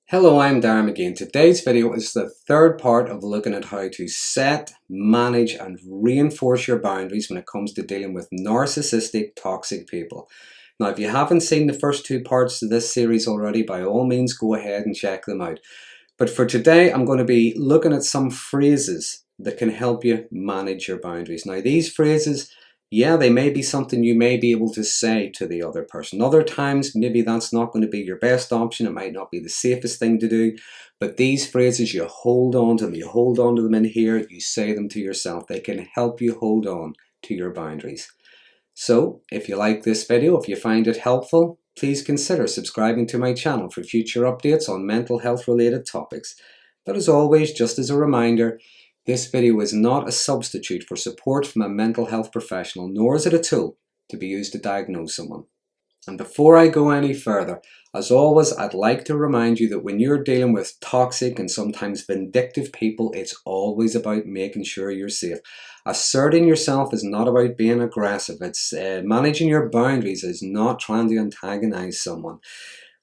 Hello, I'm Darren Magee. Today's video is the third part of looking at how to set, manage and reinforce your boundaries when it comes to dealing with narcissistic, toxic people. Now, if you haven't seen the first two parts of this series already, by all means go ahead and check them out. But for today, I'm going to be looking at some phrases that can help you manage your boundaries. Now, these phrases, yeah, they may be something you may be able to say to the other person. Other times, maybe that's not going to be your best option. It might not be the safest thing to do. But these phrases, you hold on to them. You hold on to them in here. You say them to yourself. They can help you hold on to your boundaries. So, if you like this video, if you find it helpful, please consider subscribing to my channel for future updates on mental health related topics. But as always, just as a reminder, this video is not a substitute for support from a mental health professional, nor is it a tool to be used to diagnose someone. And before I go any further, as always, I'd like to remind you that when you're dealing with toxic and sometimes vindictive people, it's always about making sure you're safe. Asserting yourself is not about being aggressive. It's managing your boundaries is not trying to antagonize someone.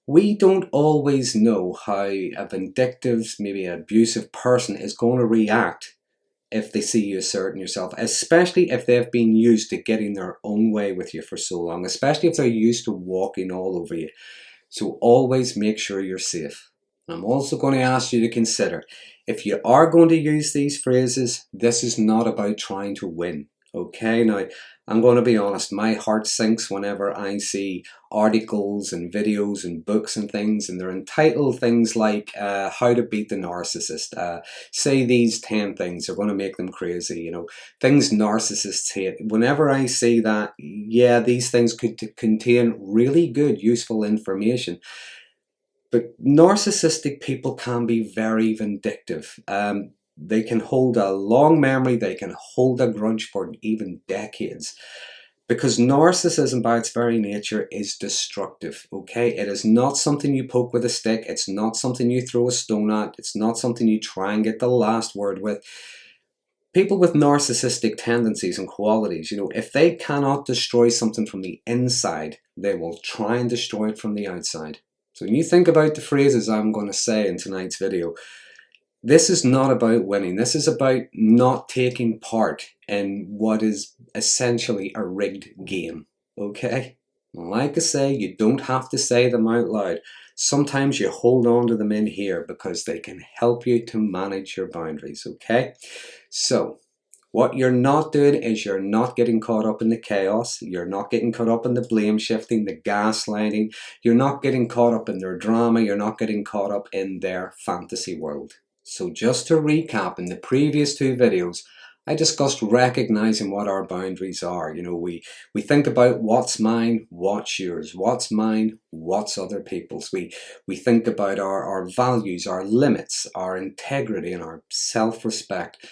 We don't always know how a vindictive, maybe abusive person is going to react if they see you asserting yourself, especially if they've been used to getting their own way with you for so long, especially if they're used to walking all over you. So always make sure you're safe. I'm also going to ask you to consider, if you are going to use these phrases, this is not about trying to win. Okay, now I'm going to be honest, my heart sinks whenever I see articles and videos and books and things, and they're entitled things like how to beat the narcissist, say these 10 things are going to make them crazy, things narcissists hate. Whenever I see that, yeah, these things could contain really good, useful information. But narcissistic people can be very vindictive. They can hold a long memory, they can hold a grudge for even decades. Because narcissism by its very nature is destructive, okay? It is not something you poke with a stick, it's not something you throw a stone at, it's not something you try and get the last word with. People with narcissistic tendencies and qualities, if they cannot destroy something from the inside, they will try and destroy it from the outside. So when you think about the phrases I'm going to say in tonight's video, this is not about winning. This is about not taking part in what is essentially a rigged game, okay? Like I say, you don't have to say them out loud. Sometimes you hold on to them in here because they can help you to manage your boundaries, okay? So, what you're not doing is you're not getting caught up in the chaos. You're not getting caught up in the blame shifting, the gaslighting. You're not getting caught up in their drama. You're not getting caught up in their fantasy world. So just to recap, in the previous two videos, I discussed recognizing what our boundaries are. We think about what's mine, what's yours, what's mine, what's other people's. We think about our values, our limits, our integrity and our self-respect.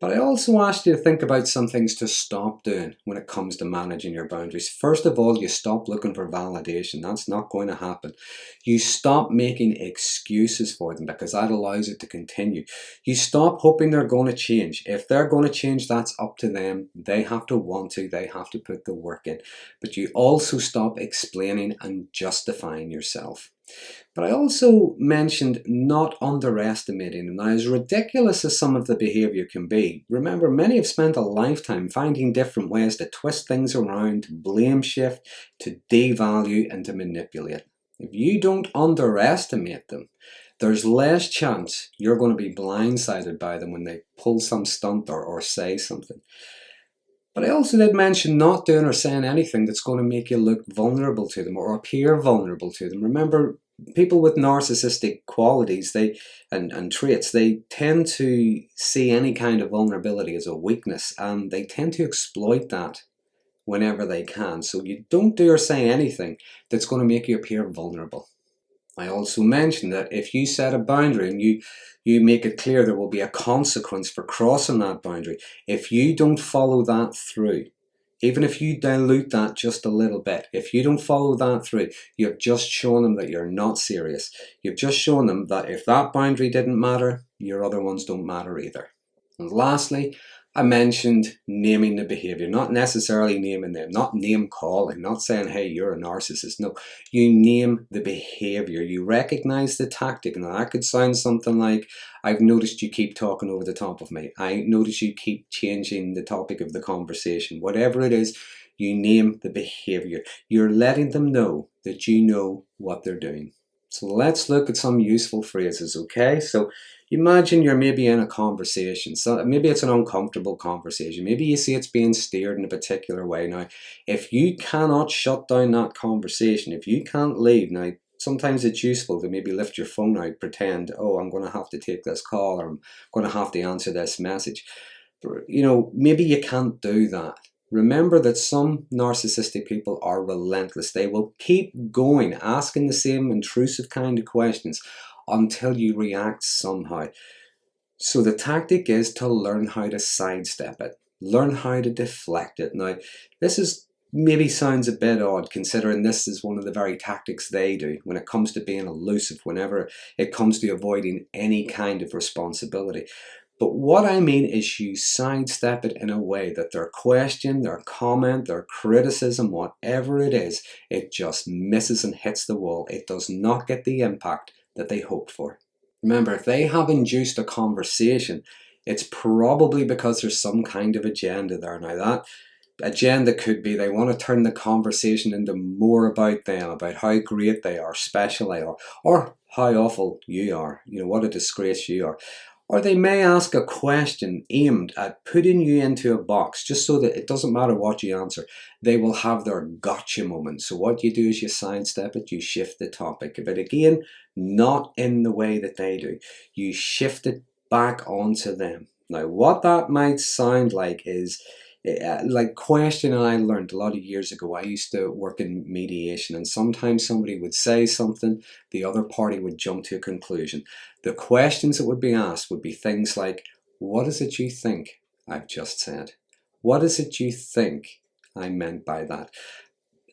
But I also asked you to think about some things to stop doing when it comes to managing your boundaries. First of all, you stop looking for validation. That's not going to happen. You stop making excuses for them because that allows it to continue. You stop hoping they're going to change. If they're going to change, that's up to them. They have to want to. They have to put the work in. But you also stop explaining and justifying yourself. But I also mentioned not underestimating them. Now, as ridiculous as some of the behaviour can be, remember, many have spent a lifetime finding different ways to twist things around, to blame shift, to devalue and to manipulate. If you don't underestimate them, there's less chance you're going to be blindsided by them when they pull some stunt or say something. But I also did mention not doing or saying anything that's going to make you look vulnerable to them or appear vulnerable to them. Remember, people with narcissistic qualities and traits, they tend to see any kind of vulnerability as a weakness, and they tend to exploit that whenever they can. So you don't do or say anything that's going to make you appear vulnerable. I also mentioned that if you set a boundary and you make it clear there will be a consequence for crossing that boundary, if you don't follow that through, even if you dilute that just a little bit, if you don't follow that through, you've just shown them that you're not serious. You've just shown them that if that boundary didn't matter, your other ones don't matter either. And lastly, I mentioned naming the behavior, not necessarily naming them, not name calling, not saying, hey, you're a narcissist. No, you name the behavior. You recognize the tactic. Now, that could sound something like, I've noticed you keep talking over the top of me. I notice you keep changing the topic of the conversation. Whatever it is, you name the behavior. You're letting them know that you know what they're doing. So let's look at some useful phrases, okay? So imagine you're maybe in a conversation. So maybe it's an uncomfortable conversation. Maybe you see it's being steered in a particular way. Now, if you cannot shut down that conversation, if you can't leave, now, sometimes it's useful to maybe lift your phone out, pretend, oh, I'm going to have to take this call, or I'm going to have to answer this message. You know, maybe you can't do that. Remember that some narcissistic people are relentless. They will keep going, asking the same intrusive kind of questions until you react somehow. So the tactic is to learn how to sidestep it, learn how to deflect it. Now, this is maybe sounds a bit odd considering this is one of the very tactics they do when it comes to being elusive, whenever it comes to avoiding any kind of responsibility. But what I mean is you sidestep it in a way that their question, their comment, their criticism, whatever it is, it just misses and hits the wall. It does not get the impact that they hoped for. Remember, if they have induced a conversation, it's probably because there's some kind of agenda there. Now, that agenda could be they want to turn the conversation into more about them, about how great they are, special they are, or how awful you are, you know, what a disgrace you are. Or they may ask a question aimed at putting you into a box just so that it doesn't matter what you answer. They will have their gotcha moment. So what you do is you sidestep it, you shift the topic. But again, not in the way that they do. You shift it back onto them. Now, what that might sound like is like question I learned a lot of years ago. I used to work in mediation, and sometimes somebody would say something, the other party would jump to a conclusion. The questions that would be asked would be things like, what is it you think I've just said? What is it you think I meant by that?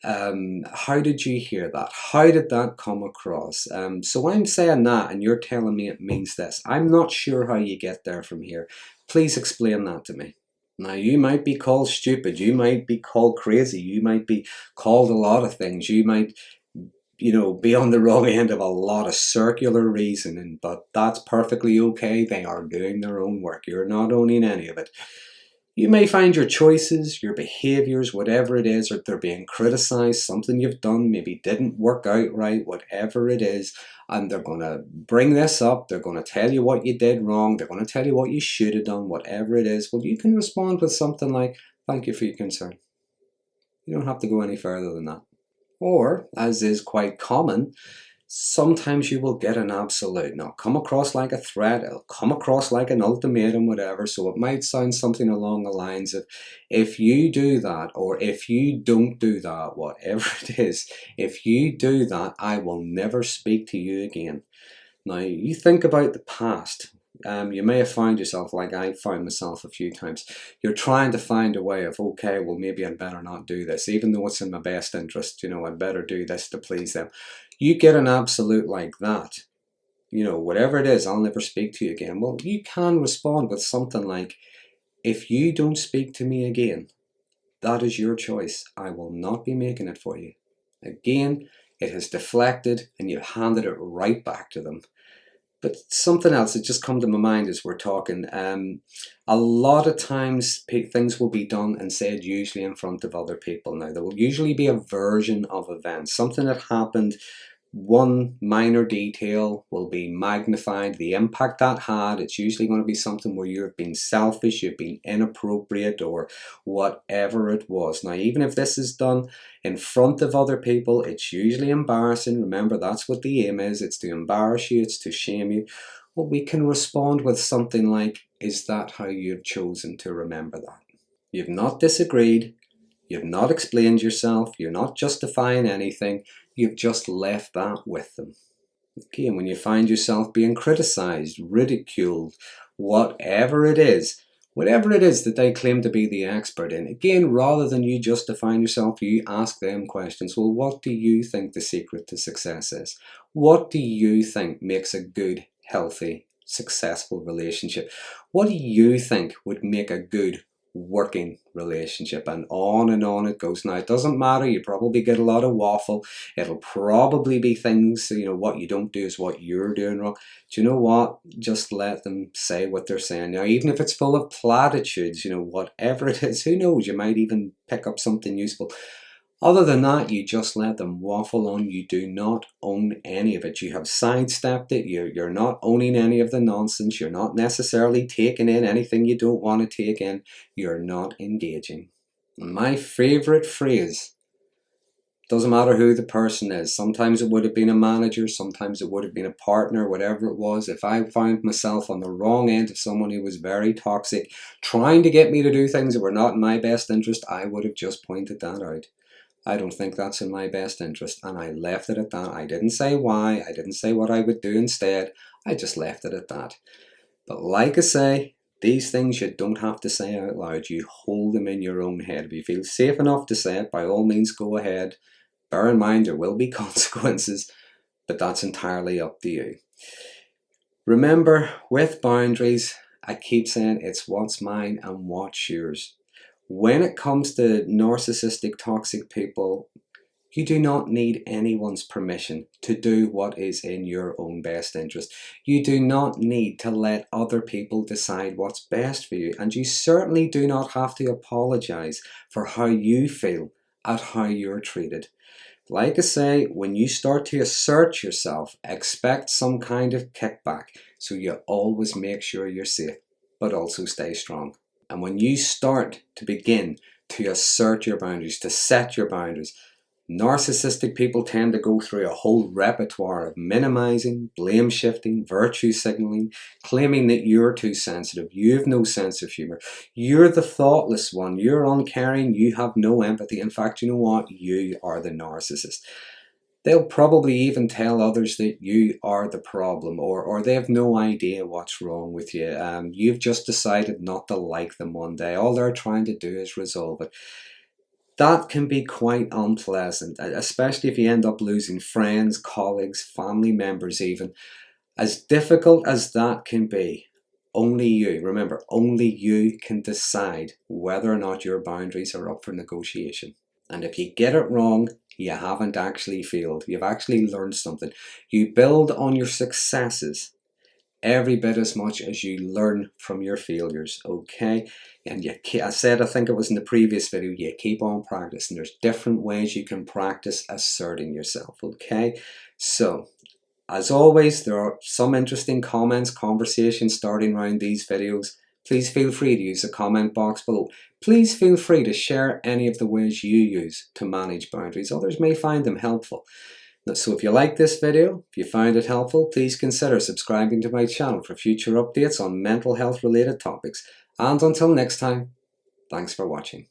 How did you hear that? How did that come across? So I'm saying that and you're telling me it means this. I'm not sure how you get there from here. Please explain that to me. Now, you might be called stupid, you might be called crazy, you might be called a lot of things, you might, you know, be on the wrong end of a lot of circular reasoning, but that's perfectly okay. They are doing their own work. You're not owning any of it. You may find your choices, your behaviors, whatever it is, or they're being criticized, something you've done maybe didn't work out right, whatever it is, and they're going to bring this up, they're going to tell you what you did wrong, they're going to tell you what you should have done, whatever it is. Well, you can respond with something like, thank you for your concern. You don't have to go any further than that. Or, as is quite common, sometimes you will get an absolute. Now, come across like a threat, it'll come across like an ultimatum, whatever. So it might sound something along the lines of, if you do that, or if you don't do that, whatever it is, if you do that, I will never speak to you again. Now, you think about the past. You may have found yourself, like I found myself a few times, you're trying to find a way of, okay, well, maybe I'd better not do this, even though it's in my best interest, you know, I'd better do this to please them. You get an absolute like that, you know, whatever it is, I'll never speak to you again. Well, you can respond with something like, if you don't speak to me again, that is your choice. I will not be making it for you. Again, it has deflected and you've handed it right back to them. But something else that just come to my mind as we're talking, a lot of times things will be done and said usually in front of other people. Now, there will usually be a version of events, something that happened. One minor detail will be magnified, the impact that had. It's usually going to be something where you've been selfish, you've been inappropriate, or whatever it was. Now, even if this is done in front of other people, it's usually embarrassing. Remember, that's what the aim is. It's to embarrass you, it's to shame you. Well, we can respond with something like, is that how you've chosen to remember that? You've not disagreed. You've not explained yourself, you're not justifying anything, you've just left that with them. Okay, and when you find yourself being criticized, ridiculed, whatever it is that they claim to be the expert in, again, rather than you justifying yourself, you ask them questions. Well, what do you think the secret to success is? What do you think makes a good, healthy successful relationship? What do you think would make a good working relationship? And on it goes. Now, it doesn't matter. You probably get a lot of waffle. It'll probably be things, what you don't do is what you're doing wrong. Do you know what? Just let them say what they're saying. Now, even if it's full of platitudes, whatever it is, who knows? You might even pick up something useful. Other than that, you just let them waffle on. You do not own any of it. You have sidestepped it. You're not owning any of the nonsense. You're not necessarily taking in anything you don't want to take in. You're not engaging. My favorite phrase, doesn't matter who the person is. Sometimes it would have been a manager. Sometimes it would have been a partner, whatever it was. If I found myself on the wrong end of someone who was very toxic, trying to get me to do things that were not in my best interest, I would have just pointed that out. I don't think that's in my best interest, and I left it at that. I didn't say why, I didn't say what I would do instead, I just left it at that. But like I say, these things you don't have to say out loud, you hold them in your own head. If you feel safe enough to say it, by all means go ahead. Bear in mind there will be consequences, but that's entirely up to you. Remember, with boundaries, I keep saying it's what's mine and what's yours. When it comes to narcissistic, toxic people, you do not need anyone's permission to do what is in your own best interest. You do not need to let other people decide what's best for you. And you certainly do not have to apologize for how you feel at how you're treated. Like I say, when you start to assert yourself, expect some kind of kickback. So you always make sure you're safe, but also stay strong. And when you start to begin to assert your boundaries, to set your boundaries, narcissistic people tend to go through a whole repertoire of minimizing, blame shifting, virtue signaling, claiming that you're too sensitive, you have no sense of humor, you're the thoughtless one, you're uncaring, you have no empathy. In fact, you know what? You are the narcissist. They'll probably even tell others that you are the problem, or they have no idea what's wrong with you. You've just decided not to like them one day. All they're trying to do is resolve it. That can be quite unpleasant, especially if you end up losing friends, colleagues, family members even. As difficult as that can be, only you, remember, only you can decide whether or not your boundaries are up for negotiation. And if you get it wrong, you haven't actually failed. You've actually learned something. You build on your successes every bit as much as you learn from your failures, okay? And I said, I think it was in the previous video, you keep on practicing. There's different ways you can practice asserting yourself, okay? So, as always, there are some interesting comments, conversations starting around these videos. Please feel free to use the comment box below. Please feel free to share any of the ways you use to manage boundaries. Others may find them helpful. So if you like this video, if you found it helpful, please consider subscribing to my channel for future updates on mental health related topics. And until next time, thanks for watching.